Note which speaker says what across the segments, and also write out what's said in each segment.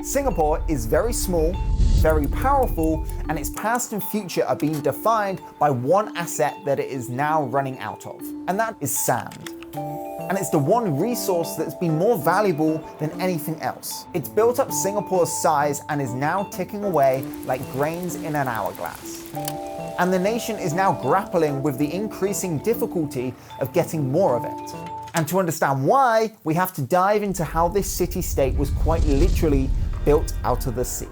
Speaker 1: Singapore is very small, very powerful, and its past and future are being defined by one asset that it is now running out of, and that is sand. And it's the one resource that's been more valuable than anything else. It's built up Singapore's size and is now ticking away like grains in an hourglass. And the nation is now grappling with the increasing difficulty of getting more of it. And to understand why, we have to dive into how this city-state was quite literally built out of the sea.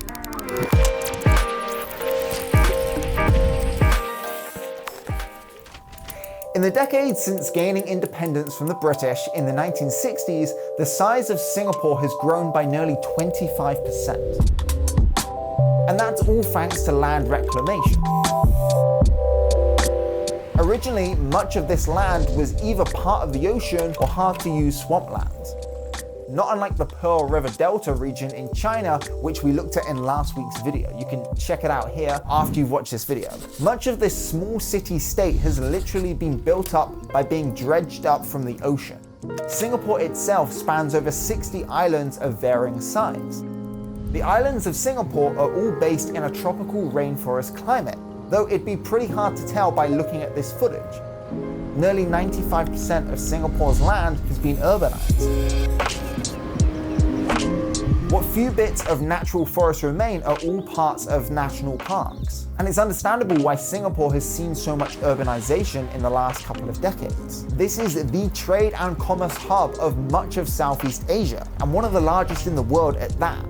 Speaker 1: In the decades since gaining independence from the British in the 1960s, the size of Singapore has grown by nearly 25%. And that's all thanks to land reclamation. Originally, much of this land was either part of the ocean or hard-to-use swamplands. Not unlike the Pearl River Delta region in China, which we looked at in last week's video. You can check it out here after you've watched this video. Much of this small city-state has literally been built up by being dredged up from the ocean. Singapore itself spans over 60 islands of varying size. The islands of Singapore are all based in a tropical rainforest climate, though it'd be pretty hard to tell by looking at this footage. Nearly 95% of Singapore's land has been urbanized. What few bits of natural forest remain are all parts of national parks. And it's understandable why Singapore has seen so much urbanization in the last couple of decades. This is the trade and commerce hub of much of Southeast Asia, and one of the largest in the world at that.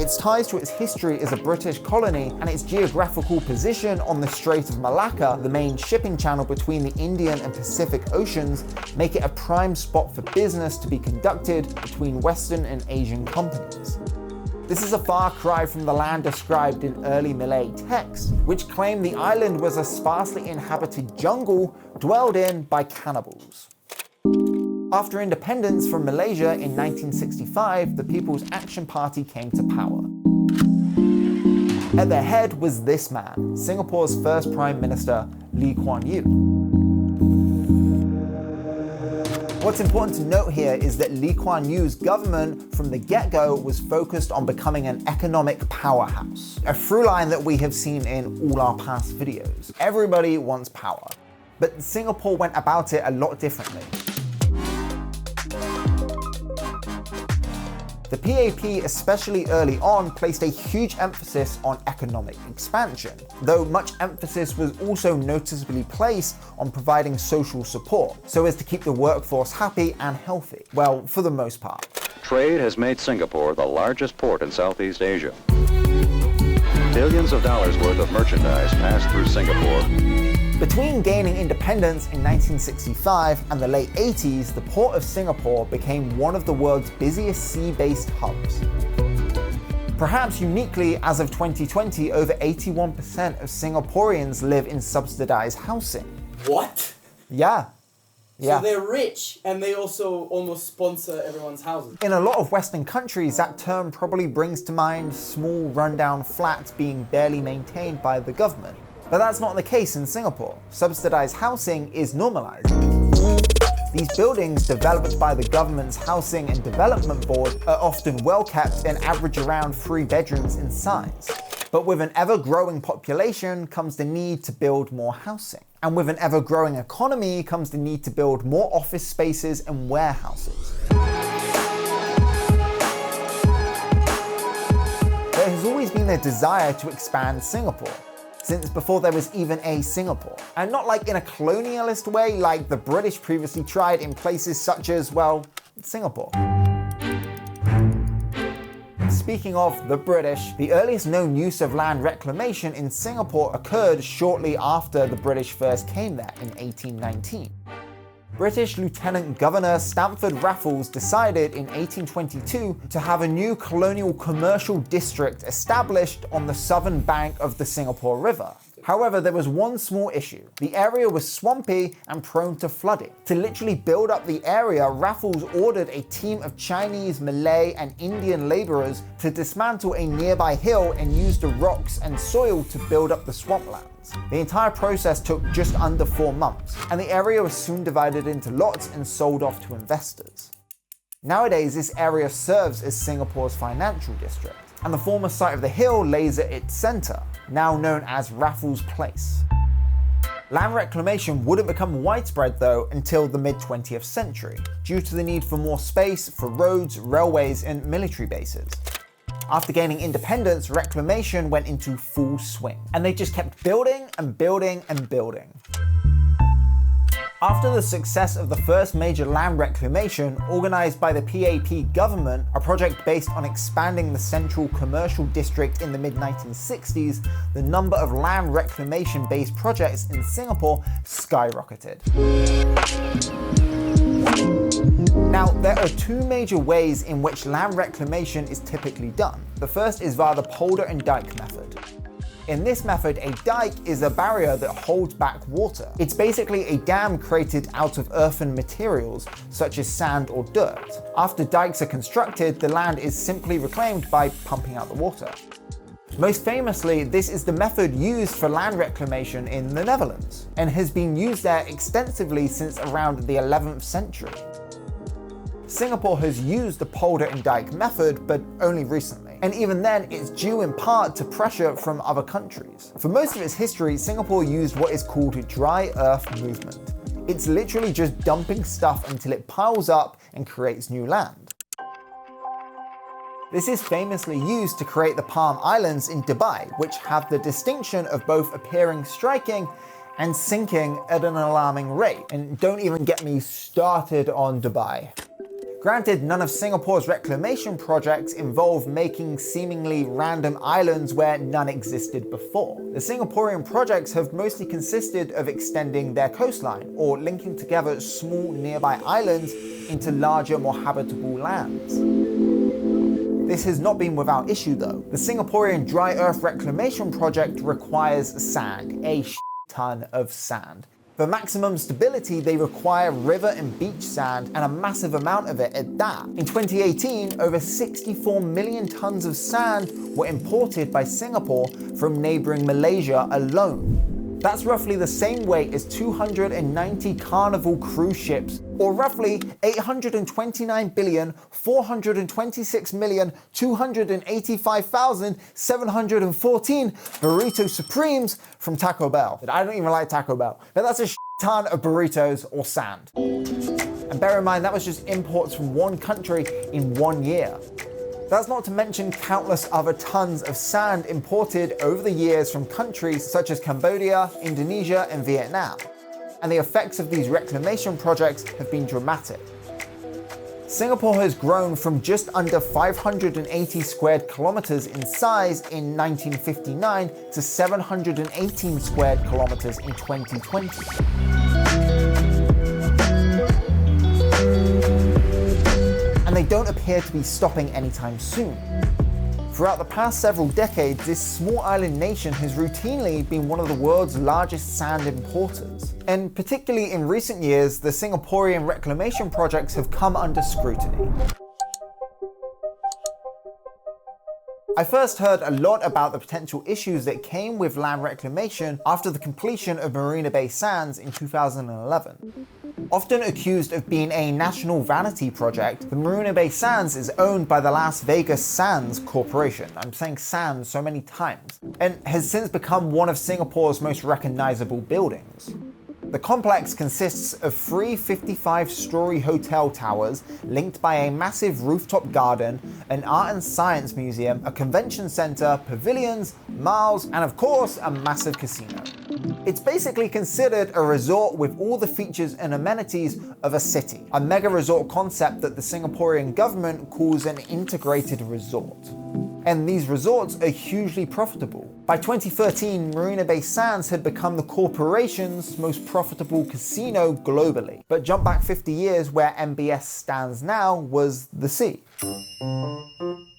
Speaker 1: Its ties to its history as a British colony and its geographical position on the Strait of Malacca, the main shipping channel between the Indian and Pacific Oceans, make it a prime spot for business to be conducted between Western and Asian companies. This is a far cry from the land described in early Malay texts, which claim the island was a sparsely inhabited jungle dwelled in by cannibals. After independence from Malaysia in 1965, the People's Action Party came to power. At their head was this man, Singapore's first Prime Minister, Lee Kuan Yew. What's important to note here is that Lee Kuan Yew's government from the get-go was focused on becoming an economic powerhouse, a through line that we have seen in all our past videos. Everybody wants power, but Singapore went about it a lot differently. The PAP, especially early on, placed a huge emphasis on economic expansion, though much emphasis was also noticeably placed on providing social support, so as to keep the workforce happy and healthy. Well, for the most part.
Speaker 2: Trade has made Singapore the largest port in Southeast Asia. Billions of dollars worth of merchandise passed through Singapore.
Speaker 1: Between gaining independence in 1965 and the late 80s, the port of Singapore became one of the world's busiest sea-based hubs. Perhaps uniquely, as of 2020, over 81% of Singaporeans live in subsidized housing.
Speaker 3: What?
Speaker 1: Yeah.
Speaker 3: So they're rich and they also almost sponsor everyone's houses.
Speaker 1: In a lot of Western countries, that term probably brings to mind small rundown flats being barely maintained by the government. But that's not the case in Singapore. Subsidized housing is normalized. These buildings, developed by the government's Housing and Development Board, are often well kept and average around 3 bedrooms in size. But with an ever-growing population comes the need to build more housing. And with an ever-growing economy comes the need to build more office spaces and warehouses. There has always been a desire to expand Singapore, since before there was even a Singapore. And not like in a colonialist way like the British previously tried in places such as, well, Singapore. Speaking of the British, the earliest known use of land reclamation in Singapore occurred shortly after the British first came there in 1819. British Lieutenant Governor Stamford Raffles decided in 1822 to have a new colonial commercial district established on the southern bank of the Singapore River. However, there was one small issue. The area was swampy and prone to flooding. To literally build up the area, Raffles ordered a team of Chinese, Malay, and Indian laborers to dismantle a nearby hill and use the rocks and soil to build up the swamplands. The entire process took just under 4 months, and the area was soon divided into lots and sold off to investors. Nowadays, this area serves as Singapore's financial district. and the former site of the hill lays at its centre, now known as Raffles Place. Land reclamation wouldn't become widespread though until the mid-20th century, due to the need for more space for roads, railways, and military bases. After gaining independence, reclamation went into full swing, and they just kept building and building and building. After the success of the first major land reclamation, organised by the PAP government, a project based on expanding the central commercial district in the mid-1960s, the number of land reclamation-based projects in Singapore skyrocketed. Now, there are two major ways in which land reclamation is typically done. The first is via the polder and dike method. In this method, a dike is a barrier that holds back water. It's basically a dam created out of earthen materials, such as sand or dirt. After dikes are constructed, the land is simply reclaimed by pumping out the water. Most famously, this is the method used for land reclamation in the Netherlands, and has been used there extensively since around the 11th century. Singapore has used the polder and dike method, but only recently. And even then, it's due in part to pressure from other countries. For most of its history, Singapore used what is called dry earth movement. It's literally just dumping stuff until it piles up and creates new land. This is famously used to create the Palm Islands in Dubai, which have the distinction of both appearing striking and sinking at an alarming rate. And don't even get me started on Dubai. Granted, none of Singapore's reclamation projects involve making seemingly random islands where none existed before. The Singaporean projects have mostly consisted of extending their coastline or linking together small nearby islands into larger, more habitable lands. This has not been without issue though. The Singaporean dry earth reclamation project requires sand, a ton of sand. For maximum stability, they require river and beach sand, and a massive amount of it at that. In 2018, over 64 million tons of sand were imported by Singapore from neighbouring Malaysia alone. That's roughly the same weight as 290 Carnival cruise ships, or roughly 829,426,285,714 Burrito Supremes from Taco Bell. I don't even like Taco Bell, but that's a ton of burritos or sand. And bear in mind, that was just imports from one country in 1 year. That's not to mention countless other tons of sand imported over the years from countries such as Cambodia, Indonesia, and Vietnam. And the effects of these reclamation projects have been dramatic. Singapore has grown from just under 580 squared kilometers in size in 1959 to 718 squared kilometers in 2020. And they don't appear to be stopping anytime soon. Throughout the past several decades, this small island nation has routinely been one of the world's largest sand importers. And particularly in recent years, the Singaporean reclamation projects have come under scrutiny. I first heard a lot about the potential issues that came with land reclamation after the completion of Marina Bay Sands in 2011. Often accused of being a national vanity project, the Marina Bay Sands is owned by the Las Vegas Sands Corporation. I'm saying Sands so many times, and has since become one of Singapore's most recognizable buildings. The complex consists of 3 55-story hotel towers linked by a massive rooftop garden, an art and science museum, a convention center, pavilions, malls, and of course, a massive casino. It's basically considered a resort with all the features and amenities of a city, a mega resort concept that the Singaporean government calls an integrated resort. And these resorts are hugely profitable. By 2013, Marina Bay Sands had become the corporation's most profitable casino globally. But jump back 50 years, where MBS stands now was the sea.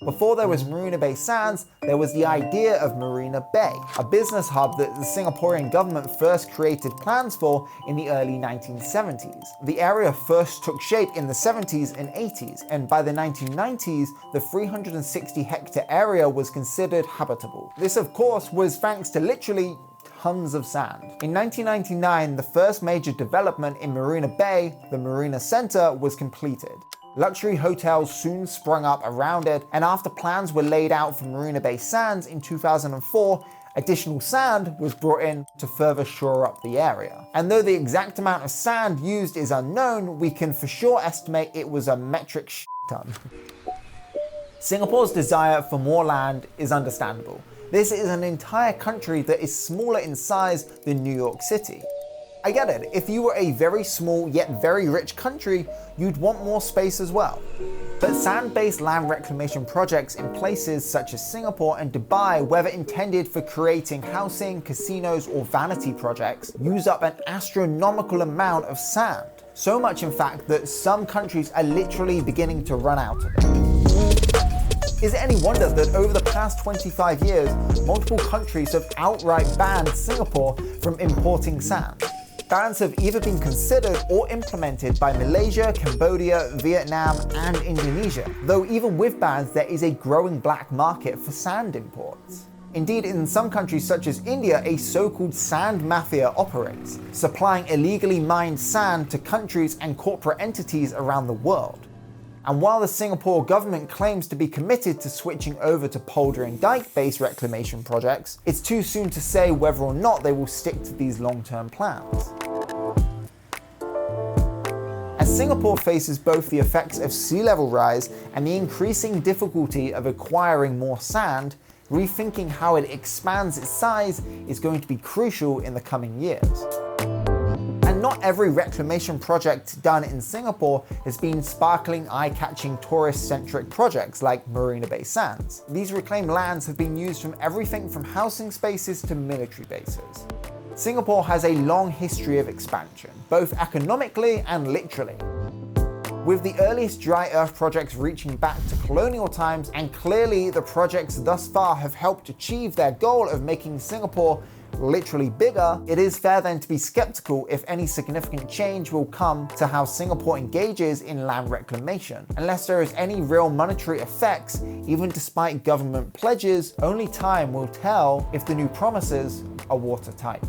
Speaker 1: Before there was Marina Bay Sands, there was the idea of Marina Bay, a business hub that the Singaporean government first created plans for in the early 1970s. The area first took shape in the 70s and 80s, and by the 1990s, the 360-hectare area was considered habitable. This, of course, was thanks to literally tons of sand. In 1999, the first major development in Marina Bay, the Marina Centre, was completed. Luxury hotels soon sprung up around it, and after plans were laid out for Marina Bay Sands in 2004, additional sand was brought in to further shore up the area. And though the exact amount of sand used is unknown, we can for sure estimate it was a metric ton. Singapore's desire for more land is understandable. This is an entire country that is smaller in size than New York City. I get it, if you were a very small yet very rich country, you'd want more space as well. But sand-based land reclamation projects in places such as Singapore and Dubai, whether intended for creating housing, casinos, or vanity projects, use up an astronomical amount of sand. So much in fact that some countries are literally beginning to run out of it. Is it any wonder that over the past 25 years, multiple countries have outright banned Singapore from importing sand? Bans have either been considered or implemented by Malaysia, Cambodia, Vietnam, and Indonesia, though even with bans there is a growing black market for sand imports. Indeed, in some countries such as India, a so-called sand mafia operates, supplying illegally mined sand to countries and corporate entities around the world. And while the Singapore government claims to be committed to switching over to polder and dike-based reclamation projects, it's too soon to say whether or not they will stick to these long-term plans. As Singapore faces both the effects of sea level rise and the increasing difficulty of acquiring more sand, rethinking how it expands its size is going to be crucial in the coming years. And not every reclamation project done in Singapore has been sparkling, eye-catching, tourist-centric projects like Marina Bay Sands. These reclaimed lands have been used from everything from housing spaces to military bases. Singapore has a long history of expansion, both economically and literally, with the earliest dry earth projects reaching back to colonial times, and clearly the projects thus far have helped achieve their goal of making Singapore literally bigger. It is fair then to be skeptical if any significant change will come to how Singapore engages in land reclamation. Unless there is any real monetary effects, even despite government pledges, only time will tell if the new promises are watertight.